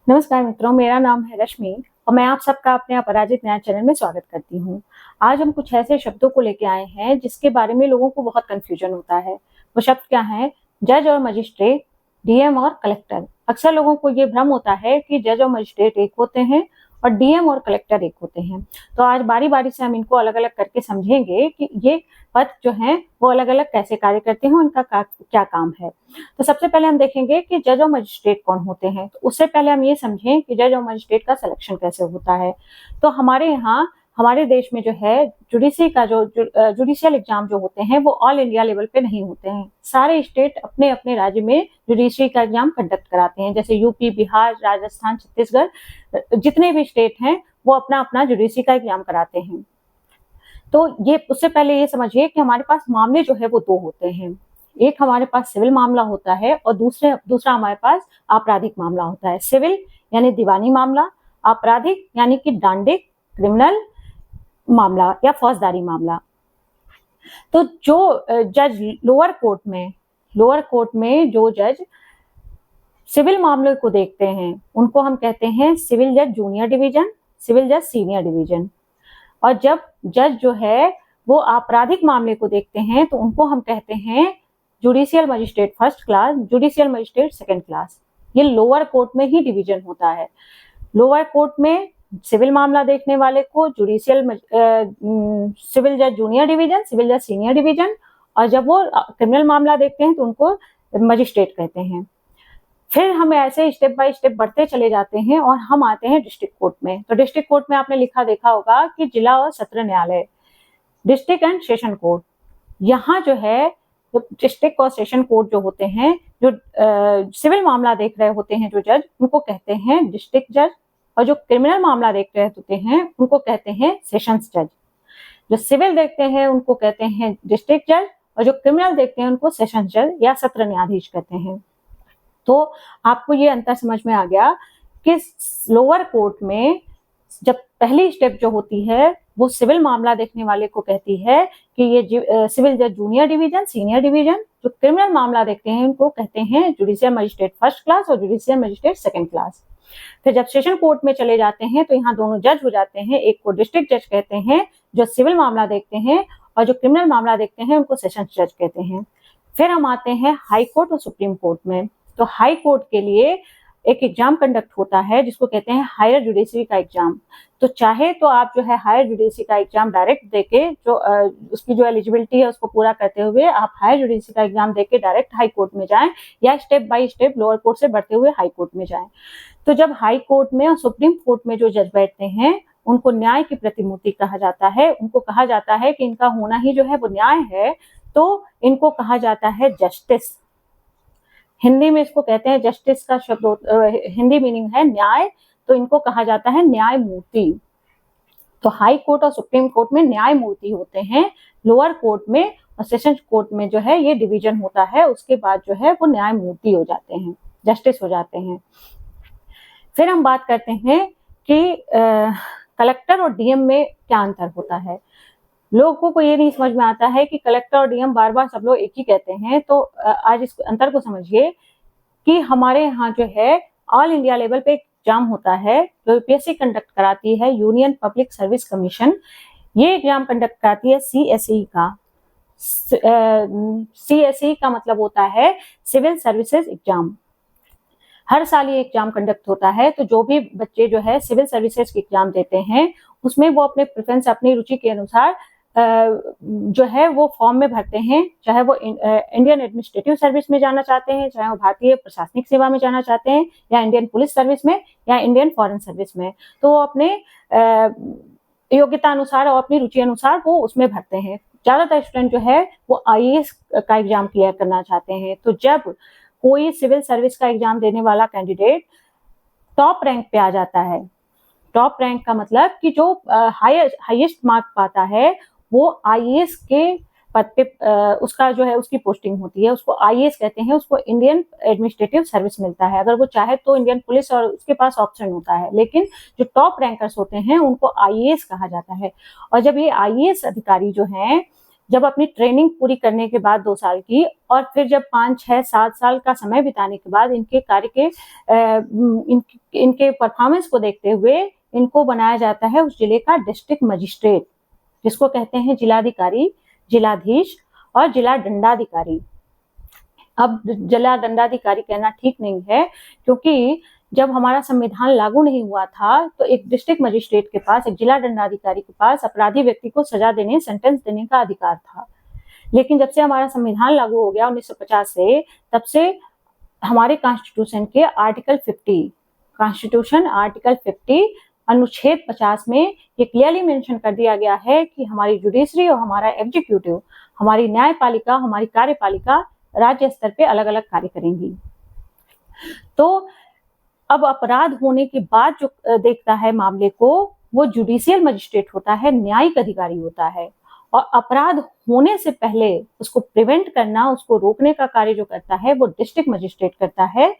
नमस्कार मित्रों, मेरा नाम है रश्मि और मैं आप सबका अपने अपराजित न्याय चैनल में स्वागत करती हूँ। आज हम कुछ ऐसे शब्दों को लेके आए हैं जिसके बारे में लोगों को बहुत कन्फ्यूजन होता है। वो शब्द क्या हैं? जज और मजिस्ट्रेट, डीएम और कलेक्टर। अक्सर लोगों को ये भ्रम होता है कि जज और मजिस्ट्रेट एक होते हैं और डीएम और कलेक्टर एक होते हैं। तो आज बारी-बारी से हम इनको अलग-अलग करके समझेंगे कि ये पद जो हैं वो अलग-अलग कैसे कार्य करते हैं, उनका क्या काम है। तो सबसे पहले हम देखेंगे कि जज और मजिस्ट्रेट कौन होते हैं। तो उससे पहले हम ये समझें कि जज और मजिस्ट्रेट का सिलेक्शन कैसे होता है। तो हमारे यहाँ हमारे देश में जो है जुडिशरी का जुडिशियल एग्जाम जो होते हैं वो ऑल इंडिया लेवल पे नहीं होते हैं। सारे स्टेट अपने-अपने राज्य में जुडिशरी का एग्जाम कंडक्ट कराते हैं। जैसे यूपी, बिहार, राजस्थान, छत्तीसगढ़ जितने भी स्टेट हैं वो अपना-अपना जुडिशरी का एग्जाम कराते हैं। तो ये उससे पहले ये समझिए कि हमारे पास मामले जो है वो 2 होते हैं। एक हमारे पास सिविल मामला होता है और दूसरा हमारे पास आपराधिक मामला होता है। सिविल यानी दीवानी मामला, आपराधिक यानी कि डांडिक, क्रिमिनल मामला या फौजदारी मामला। तो जो जज लोअर कोर्ट में जो जज सिविल मामले को देखते हैं, उनको हम कहते हैं सिविल जज जूनियर डिवीजन, सिविल जज सीनियर डिवीजन। और जब जज जो है वो आपराधिक मामले को देखते हैं तो उनको हम कहते हैं judicial magistrate first class, judicial magistrate second class. ये लोअर कोर्ट में ही डिवीजन होता है। लोअर कोर्ट में सिविल मामला देखने वाले को सिविल जज जूनियर डिवीजन, सिविल जज सीनियर डिवीजन, और जब वो क्रिमिनल मामला देखते हैं तो उनको मजिस्ट्रेट कहते हैं। फिर हम ऐसे स्टेप बाय स्टेप बढ़ते चले जाते हैं और हम आते हैं डिस्ट्रिक्ट कोर्ट में। तो डिस्ट्रिक्ट कोर्ट में आपने देखा होगा कि जिला और सत्र न्यायालय, डिस्ट्रिक्ट एंड सेशन कोर्ट। यहाँ जो है डिस्ट्रिक्ट और सेशन कोर्ट जो होते हैं, जो सिविल मामला देख रहे होते हैं जो जज, उनको कहते हैं डिस्ट्रिक्ट जज, और जो क्रिमिनल मामला देख रहे होते हैं उनको कहते हैं सेशंस जज। जो सिविल देखते हैं उनको कहते हैं डिस्ट्रिक्ट जज, और जो क्रिमिनल देखते हैं उनको सेशंस जज या सत्र न्यायाधीश कहते हैं। तो आपको ये अंतर समझ में आ गया कि लोअर कोर्ट में जब पहली स्टेप जो होती है वो सिविल मामला देखने वाले को कहती है कि ये सिविल जज जूनियर डिवीजन, सीनियर डिवीजन। जो क्रिमिनल मामला देखते हैं उनको कहते हैं जुडिशियल मजिस्ट्रेट फर्स्ट क्लास और जुडिशियल मजिस्ट्रेट सेकंड क्लास। फिर जब सेशन कोर्ट में चले जाते हैं तो यहाँ दोनों जज हो जाते हैं। एक को डिस्ट्रिक्ट जज कहते हैं जो सिविल मामला देखते हैं, और जो क्रिमिनल मामला देखते हैं उनको सेशन जज कहते हैं। फिर हम आते हैं हाई कोर्ट और सुप्रीम कोर्ट में। तो हाई कोर्ट के लिए एक एग्जाम कंडक्ट होता है जिसको कहते हैं हायर जुडिशरी का एग्जाम। तो चाहे तो आप जो है हायर जुडिशरी का एग्जाम डायरेक्ट देके जो उसकी जो एलिजिबिलिटी है उसको पूरा करते हुए आप हायर जुडिशरी का एग्जाम देके डायरेक्ट हाई कोर्ट में जाएं, या step by step lower court से बढ़ते हुए हाई कोर्ट में जाएं। तो जब हाई कोर्ट में और सुप्रीम कोर्ट में जो जज बैठते हैं उनको न्याय की प्रतिमूर्ति कहा जाता है। उनको कहा जाता है कि इनका होना ही जो है वो न्याय है, तो इनको कहा जाता है जस्टिस। हिंदी में इसको कहते हैं जस्टिस का शब्द हिंदी मीनिंग है न्याय, तो इनको कहा जाता है न्यायमूर्ति। तो हाई कोर्ट और सुप्रीम कोर्ट में न्यायमूर्ति होते हैं। लोअर कोर्ट में और सेशन कोर्ट में जो है ये डिवीजन होता है, उसके बाद जो है वो न्यायमूर्ति हो जाते हैं, जस्टिस हो जाते हैं। फिर हम बात करते हैं कि कलेक्टर और डीएम में क्या अंतर होता है। लोगों को ये नहीं समझ में आता है कि कलेक्टर और डीएम बार-बार सब लोग एक ही कहते हैं। तो आज इस अंतर को समझिए कि हमारे यहाँ जो है ऑल इंडिया लेवल पे एग्जाम होता है जो यूपीएससी कंडक्ट कराती है, यूनियन पब्लिक सर्विस कमीशन। ये एग्जाम कंडक्ट कराती है सीएसई का। सीएसई का मतलब होता है सिविल सर्विसेज एग्जाम। हर साल ये एग्जाम कंडक्ट होता है। तो जो भी बच्चे जो है सिविल सर्विसेज के एग्जाम देते हैं उसमें वो अपने प्रेफरेंस, अपनी रुचि के अनुसार जो है वो फॉर्म में भरते हैं। चाहे वो इंडियन एडमिनिस्ट्रेटिव सर्विस में जाना चाहते हैं, चाहे वो भारतीय प्रशासनिक सेवा में जाना चाहते हैं, या इंडियन पुलिस सर्विस में, या इंडियन फॉरेन सर्विस में। तो वो अपने योग्यता अनुसार और अपनी रुचि अनुसार वो उसमें भरते हैं। ज्यादातर स्टूडेंट जो है वो आईएएस का एग्जाम क्लियर करना चाहते हैं। तो जब कोई सिविल सर्विस का एग्जाम देने वाला कैंडिडेट टॉप रैंक पे आ जाता है, टॉप रैंक का मतलब कि जो हाईएस्ट मार्क पाता है वो आईएएस के पद पे उसका जो है उसकी पोस्टिंग होती है, उसको आईएएस कहते हैं। उसको इंडियन एडमिनिस्ट्रेटिव सर्विस मिलता है। अगर वो चाहे तो इंडियन पुलिस और उसके पास ऑप्शन होता है, लेकिन जो टॉप रैंकर्स होते हैं उनको आईएएस कहा जाता है। और जब ये आईएएस अधिकारी जो हैं जब अपनी ट्रेनिंग पूरी करने के बाद 2 साल की, और फिर जब 5, 6, 7 साल का समय बिताने के बाद इनके कार्य के इनके परफॉर्मेंस को देखते हुए इनको बनाया जाता है उस जिले का डिस्ट्रिक्ट मजिस्ट्रेट, जिसको कहते हैं जिलाधिकारी, जिलाधीश और जिला दंडाधिकारी। अब जिला दंडाधिकारी कहना ठीक नहीं है, क्योंकि जब हमारा संविधान लागू नहीं हुआ था तो एक डिस्ट्रिक्ट मजिस्ट्रेट के पास, एक जिला दंडाधिकारी के पास अपराधी व्यक्ति को सजा देने, सेंटेंस देने का अधिकार था। लेकिन जब से हमारा संविधान लागू हो गया 1950 से, तब से हमारे कॉन्स्टिट्यूशन के आर्टिकल 50 अनुच्छेद 50 में ये क्लियरली मेंशन कर दिया गया है कि हमारी जुडिशरी और हमारा एग्जीक्यूटिव, हमारी न्यायपालिका, हमारी कार्यपालिका राज्य स्तर पे अलग अलग कार्य करेंगी। तो अब अपराध होने के बाद जो देखता है मामले को, वो जुडिशियल मजिस्ट्रेट होता है, न्यायिक अधिकारी होता है। और अपराध होने से पहले उसको प्रिवेंट करना, उसको रोकने का कार्य जो करता है वो डिस्ट्रिक्ट मजिस्ट्रेट करता है।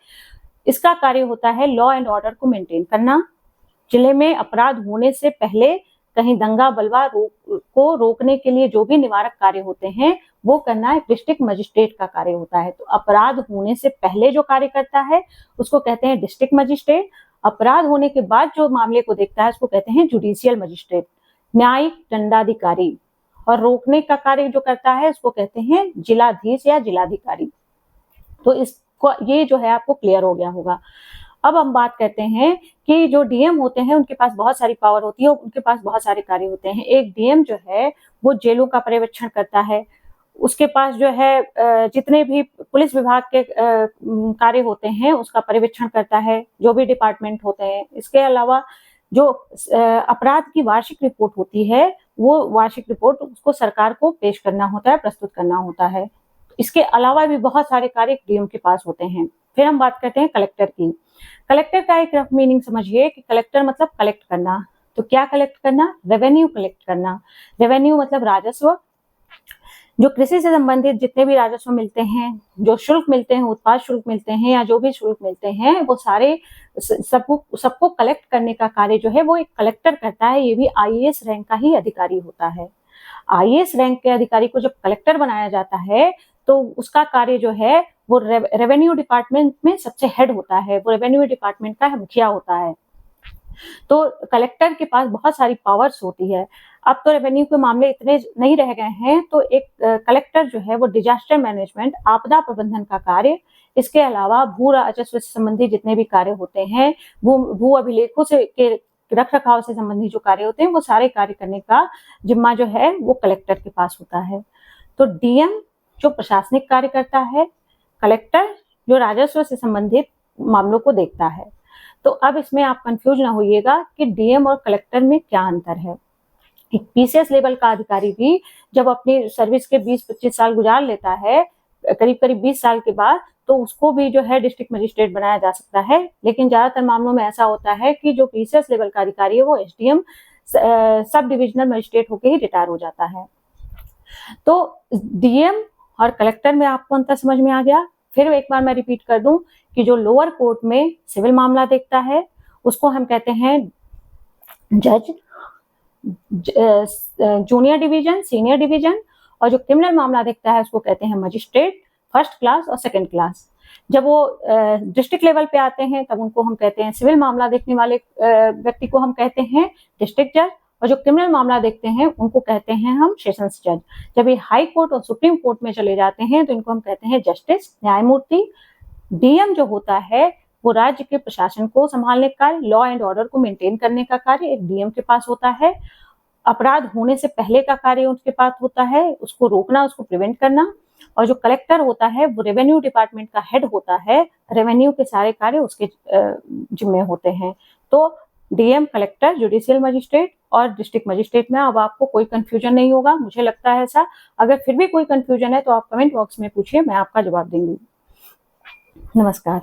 इसका कार्य होता है लॉ एंड ऑर्डर को मेंटेन करना। जिले में अपराध होने से पहले कहीं दंगा बलवा को रोकने के लिए जो भी निवारक कार्य होते हैं वो करना एक डिस्ट्रिक्ट मजिस्ट्रेट का कार्य होता है। तो अपराध होने से पहले जो कार्य करता है उसको कहते हैं डिस्ट्रिक्ट मजिस्ट्रेट। अपराध होने के बाद जो मामले को देखता है उसको कहते हैं जुडिशियल मजिस्ट्रेट, न्यायिक दंडाधिकारी। और रोकने का कार्य जो करता है उसको कहते हैं जिलाधीश या जिलाधिकारी। तो इसको, ये जो है आपको क्लियर हो गया होगा। अब हम बात करते हैं कि जो डीएम होते हैं उनके पास बहुत सारी पावर होती है, उनके पास बहुत सारे कार्य होते हैं। एक डीएम जो है वो जेलों का पर्यवेक्षण करता है, उसके पास जो है जितने भी पुलिस विभाग के कार्य होते हैं उसका पर्यवेक्षण करता है, जो भी डिपार्टमेंट होते हैं। इसके अलावा जो अपराध की वार्षिक रिपोर्ट होती है, वो वार्षिक रिपोर्ट उसको सरकार को पेश करना होता है, प्रस्तुत करना होता है। इसके अलावा भी बहुत सारे कार्य डीएम के पास होते हैं। फिर हम बात करते हैं कलेक्टर की। कलेक्टर का एक रफ मीनिंग समझिए कि कलेक्टर मतलब कलेक्ट करना। तो क्या कलेक्ट करना? रेवेन्यू कलेक्ट करना। रेवेन्यू मतलब राजस्व। जो कृषि से संबंधित जितने भी राजस्व मिलते हैं, जो शुल्क मिलते हैं, उत्पाद शुल्क मिलते हैं या जो भी शुल्क मिलते हैं, वो सारे सबको कलेक्ट करने का कार्य जो है वो एक कलेक्टर करता है। ये भी आईएएस रैंक का ही अधिकारी होता है। आईएएस रैंक के अधिकारी को जब कलेक्टर बनाया जाता है तो उसका कार्य जो है वो रेवेन्यू डिपार्टमेंट में सबसे हेड होता है, वो रेवेन्यू डिपार्टमेंट का मुखिया होता है। तो कलेक्टर के पास बहुत सारी पावर्स होती है। अब तो रेवेन्यू के मामले इतने नहीं रह गए हैं, तो एक कलेक्टर जो है वो डिजास्टर मैनेजमेंट, आपदा प्रबंधन का कार्य, इसके अलावा भू राजस्व से संबंधित जितने भी कार्य होते हैं, भू अभिलेखों से के रख रखाव से संबंधित जो कार्य होते हैं, वो सारे कार्य करने का जिम्मा जो है वो कलेक्टर के पास होता है। तो डीएम जो प्रशासनिक कार्य करता है, कलेक्टर जो राजस्व से संबंधित मामलों को देखता है। तो अब इसमें आप कंफ्यूज ना होइएगा कि डीएम और कलेक्टर में क्या अंतर है। एक पीसीएस लेवल का अधिकारी भी जब अपनी सर्विस के 20-25 साल गुजार लेता है, करीब 20 साल के बाद, तो उसको भी जो है डिस्ट्रिक्ट मजिस्ट्रेट बनाया जा सकता है। लेकिन ज्यादातर मामलों में ऐसा होता है कि जो पीसीएस लेवल का अधिकारी है वो एसडीएम, सब डिविजनल मजिस्ट्रेट होकर ही रिटायर हो जाता है। तो डीएम और कलेक्टर में आपको अंतर समझ में आ गया। फिर एक बार मैं रिपीट कर दूं कि जो लोअर कोर्ट में सिविल मामला देखता है उसको हम कहते हैं जज, जूनियर डिवीजन, सीनियर डिवीजन। और जो क्रिमिनल मामला देखता है उसको कहते हैं मजिस्ट्रेट, फर्स्ट क्लास और सेकंड क्लास। जब वो डिस्ट्रिक्ट लेवल पे आते हैं तब उनको हम कहते हैं सिविल मामला देखने वाले व्यक्ति को हम कहते हैं डिस्ट्रिक्ट जज, और जो क्रिमिनल मामला देखते हैं उनको कहते हैं हम सेशंस जज। जब ये हाई कोर्ट और सुप्रीम कोर्ट में चले जाते हैं तो इनको हम कहते हैं जस्टिस, न्यायमूर्ति। डीएम जो होता है वो राज्य के प्रशासन को संभालने का कार्य, लॉ एंड ऑर्डर को मेंटेन करने का कार्य एक डीएम के पास होता है। अपराध होने से पहले का कार्य उसके पास होता है, उसको रोकना, उसको प्रिवेंट करना। और जो कलेक्टर होता है वो रेवेन्यू डिपार्टमेंट का हेड होता है, रेवेन्यू के सारे कार्य उसके जिम्मे होते हैं। तो डीएम, कलेक्टर, जुडिशियल मजिस्ट्रेट और डिस्ट्रिक्ट मजिस्ट्रेट में अब आपको कोई कंफ्यूजन नहीं होगा, मुझे लगता है ऐसा। अगर फिर भी कोई कंफ्यूजन है तो आप कमेंट बॉक्स में पूछिए, मैं आपका जवाब दूंगी। नमस्कार।